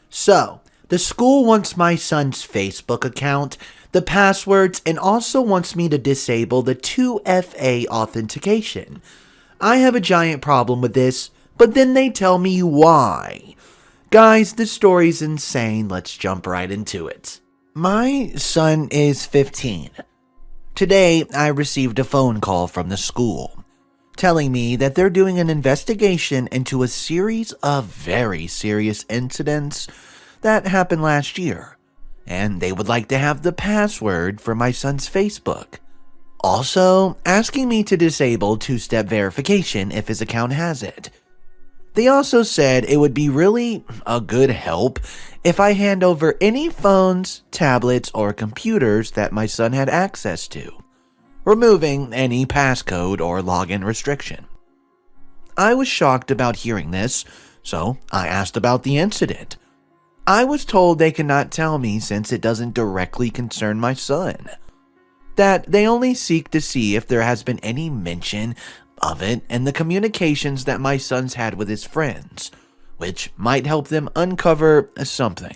So, the school wants my son's Facebook account, the passwords, and also wants me to disable the 2FA authentication. I have a giant problem with this, but then they tell me why. Guys, this story's insane. Let's jump right into it. My son is 15. Today, I received a phone call from the school telling me that they're doing an investigation into a series of very serious incidents that happened last year, and they would like to have the password for my son's Facebook. Also, asking me to disable two-step verification if his account has it. They also said it would be really a good help if I hand over any phones, tablets, or computers that my son had access to, removing any passcode or login restriction. I was shocked about hearing this, so I asked about the incident. I was told they cannot tell me since it doesn't directly concern my son, that they only seek to see if there has been any mention of it in the communications that my son's had with his friends, which might help them uncover something.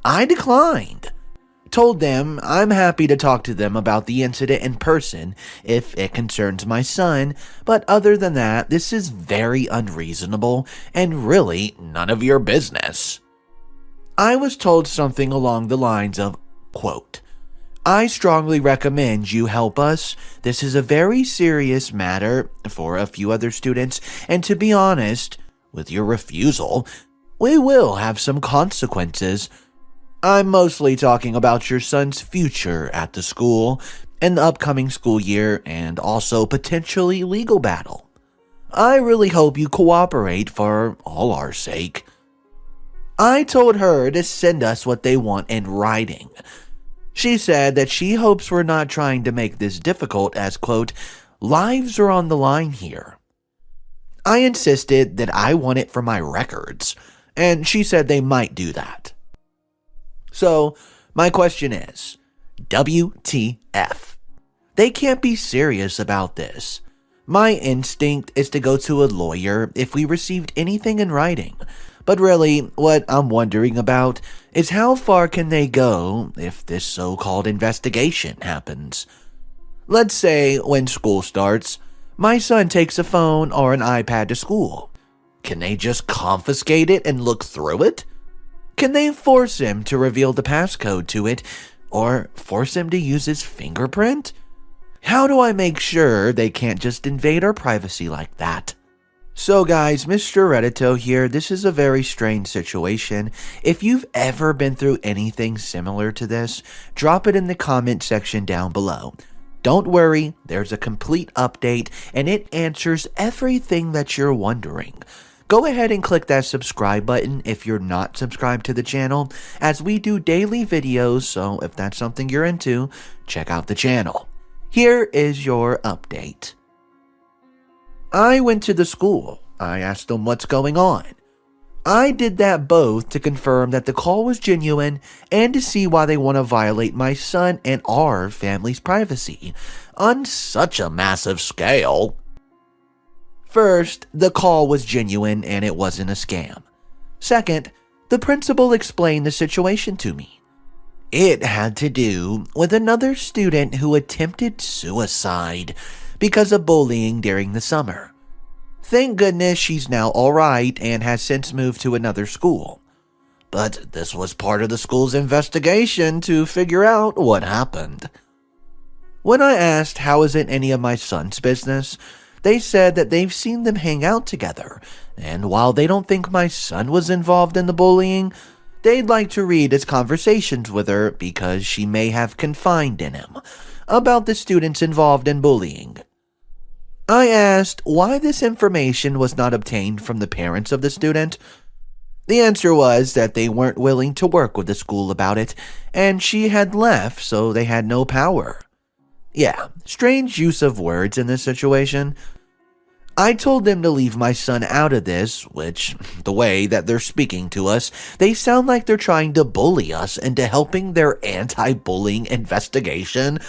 I declined. Told them I'm happy to talk to them about the incident in person if it concerns my son, but other than that, this is very unreasonable and really none of your business. I was told something along the lines of, quote, I strongly recommend you help us. This is a very serious matter for a few other students, and to be honest, with your refusal, we will have some consequences. I'm mostly talking about your son's future at the school, in the upcoming school year, and also potentially legal battle. I really hope you cooperate for all our sake. I told her to send us what they want in writing. She said that she hopes we're not trying to make this difficult as, quote, lives are on the line here. I insisted that I want it for my records, and she said they might do that. So, my question is, WTF? They can't be serious about this. My instinct is to go to a lawyer if we received anything in writing, but really, what I'm wondering about is how far can they go if this so-called investigation happens? Let's say when school starts, my son takes a phone or an iPad to school. Can they just confiscate it and look through it? Can they force him to reveal the passcode to it, or force him to use his fingerprint? How do I make sure they can't just invade our privacy like that? So guys, Mr. Reddito here, this is a very strange situation. If you've ever been through anything similar to this, drop it in the comment section down below. Don't worry, there's a complete update and it answers everything that you're wondering. Go ahead and click that subscribe button if you're not subscribed to the channel, as we do daily videos, so if that's something you're into, check out the channel. Here is your update. I went to the school. I asked them what's going on. I did that both to confirm that the call was genuine and to see why they want to violate my son and our family's privacy on such a massive scale. First, the call was genuine and it wasn't a scam. Second, the principal explained the situation to me. It had to do with another student who attempted suicide because of bullying during the summer. Thank goodness she's now alright and has since moved to another school. But this was part of the school's investigation to figure out what happened. When I asked how is it any of my son's business, they said that they've seen them hang out together, and while they don't think my son was involved in the bullying, they'd like to read his conversations with her because she may have confided in him about the students involved in bullying. I asked why this information was not obtained from the parents of the student. The answer was that they weren't willing to work with the school about it, and she had left, so they had no power. Yeah, strange use of words in this situation. I told them to leave my son out of this, which, the way that they're speaking to us, they sound like they're trying to bully us into helping their anti-bullying investigation,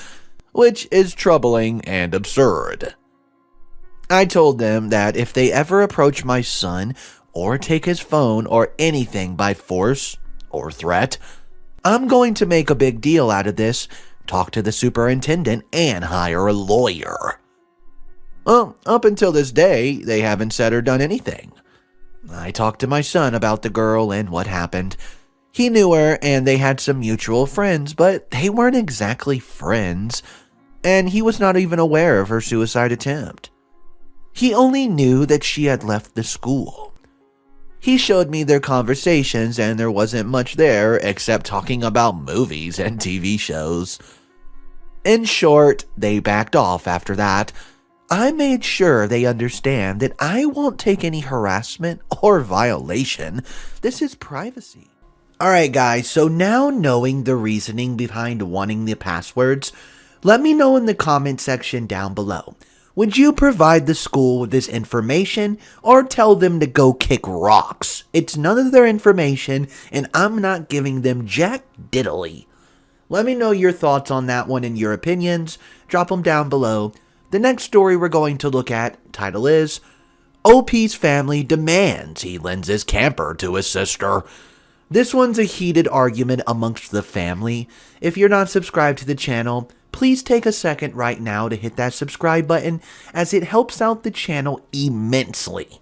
which is troubling and absurd. I told them that if they ever approach my son or take his phone or anything by force or threat, I'm going to make a big deal out of this, talk to the superintendent, and hire a lawyer. Well, up until this day, they haven't said or done anything. I talked to my son about the girl and what happened. He knew her and they had some mutual friends, but they weren't exactly friends, and he was not even aware of her suicide attempt. He only knew that she had left the school. He showed me their conversations and there wasn't much there except talking about movies and TV shows. In short, they backed off after that. I made sure they understand that I won't take any harassment or violation. This is privacy. Alright guys, so now knowing the reasoning behind wanting the passwords, let me know in the comment section down below. Would you provide the school with this information or tell them to go kick rocks? It's none of their information and I'm not giving them jack diddly. Let me know your thoughts on that one and your opinions. Drop them down below. The next story we're going to look at, title is, OP's family demands he lends his camper to his sister. This one's a heated argument amongst the family. If you're not subscribed to the channel, please take a second right now to hit that subscribe button as it helps out the channel immensely.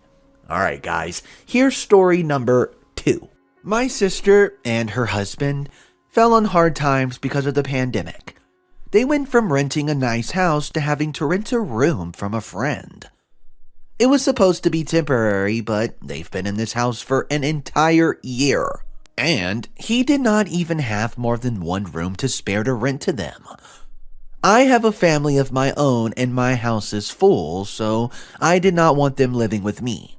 Alright guys, here's story number 2. My sister and her husband fell on hard times because of the pandemic. They went from renting a nice house to having to rent a room from a friend. It was supposed to be temporary, but they've been in this house for an entire year. And he did not even have more than one room to spare to rent to them. I have a family of my own and my house is full, so I did not want them living with me.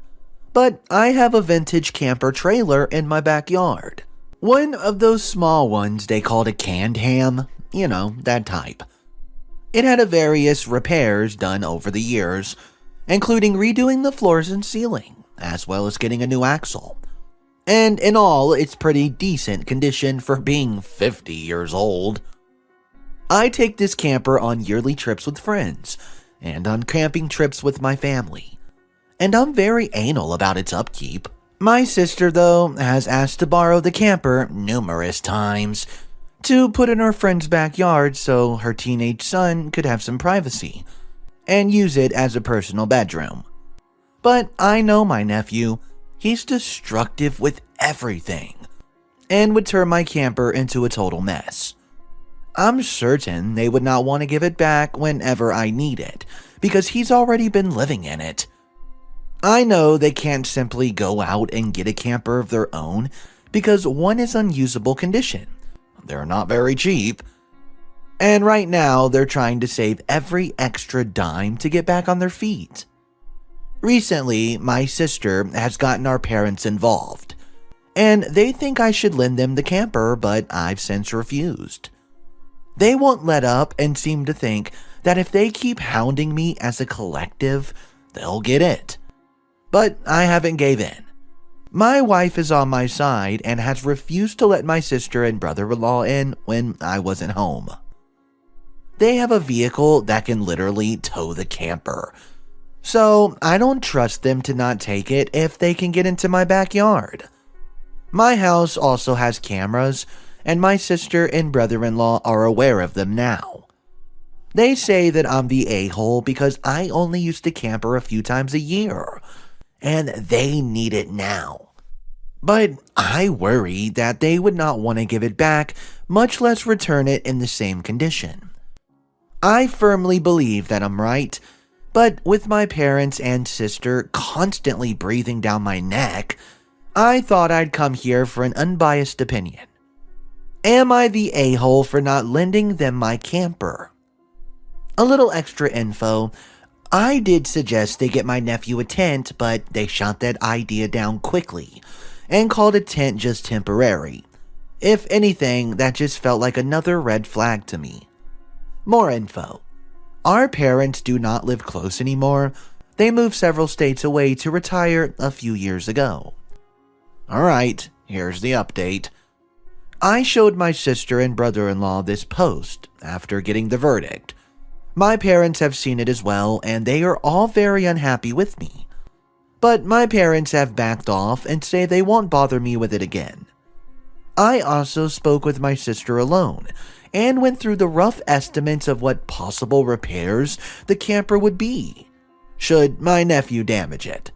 But I have a vintage camper trailer in my backyard. One of those small ones they called a canned ham. You know, that type. It had various repairs done over the years, including redoing the floors and ceiling, as well as getting a new axle. And in all, it's pretty decent condition for being 50 years old. I take this camper on yearly trips with friends, and on camping trips with my family. And I'm very anal about its upkeep. My sister, though, has asked to borrow the camper numerous times, to put in her friend's backyard so her teenage son could have some privacy, and use it as a personal bedroom. But I know my nephew, he's destructive with everything, and would turn my camper into a total mess. I'm certain they would not want to give it back whenever I need it, because he's already been living in it. I know they can't simply go out and get a camper of their own, because one is unusable condition. They're not very cheap. And right now, they're trying to save every extra dime to get back on their feet. Recently, my sister has gotten our parents involved, and they think I should lend them the camper, but I've since refused. They won't let up and seem to think that if they keep hounding me as a collective, they'll get it. But I haven't gave in. My wife is on my side and has refused to let my sister and brother-in-law in when I wasn't home. They have a vehicle that can literally tow the camper, so I don't trust them to not take it if they can get into my backyard. My house also has cameras, and my sister and brother-in-law are aware of them now. They say that I'm the a-hole because I only used to camper a few times a year, and they need it now. But I worry that they would not want to give it back, much less return it in the same condition. I firmly believe that I'm right, but with my parents and sister constantly breathing down my neck, I thought I'd come here for an unbiased opinion. Am I the a-hole for not lending them my camper? A little extra info. I did suggest they get my nephew a tent, but they shot that idea down quickly and called a tent just temporary. If anything, that just felt like another red flag to me. More info. Our parents do not live close anymore. They moved several states away to retire a few years ago. Alright, here's the update. I showed my sister and brother-in-law this post after getting the verdict. My parents have seen it as well, and they are all very unhappy with me. But my parents have backed off and say they won't bother me with it again. I also spoke with my sister alone and went through the rough estimates of what possible repairs the camper would be, should my nephew damage it.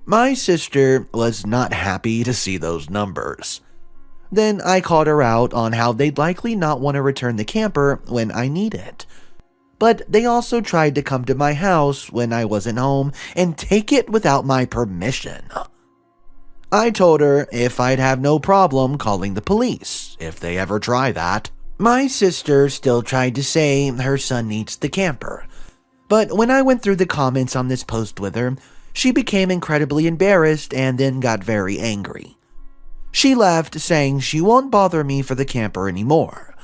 My sister was not happy to see those numbers. Then I called her out on how they'd likely not want to return the camper when I need it. But they also tried to come to my house when I wasn't home and take it without my permission. I told her if I'd have no problem calling the police if they ever try that. My sister still tried to say her son needs the camper. But when I went through the comments on this post with her, she became incredibly embarrassed and then got very angry. She left saying she won't bother me for the camper anymore,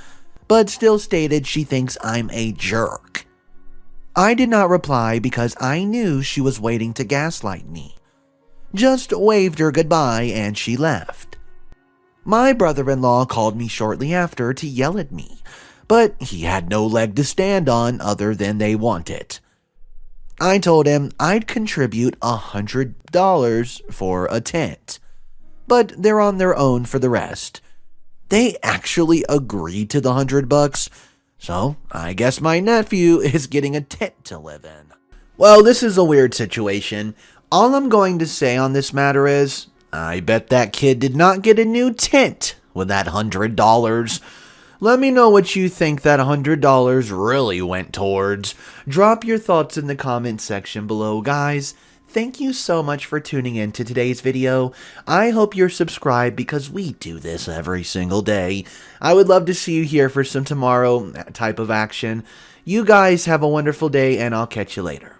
but still stated she thinks I'm a jerk. I did not reply because I knew she was waiting to gaslight me. Just waved her goodbye and she left. My brother-in-law called me shortly after to yell at me, but he had no leg to stand on other than they want it. I told him I'd contribute $100 for a tent, but they're on their own for the rest. They actually agreed to the $100, so I guess my nephew is getting a tent to live in. Well, this is a weird situation. All I'm going to say on this matter is, I bet that kid did not get a new tent with that $100. Let me know what you think that $100 really went towards. Drop your thoughts in the comments section below, guys. Thank you so much for tuning in to today's video. I hope you're subscribed because we do this every single day. I would love to see you here for some tomorrow type of action. You guys have a wonderful day and I'll catch you later.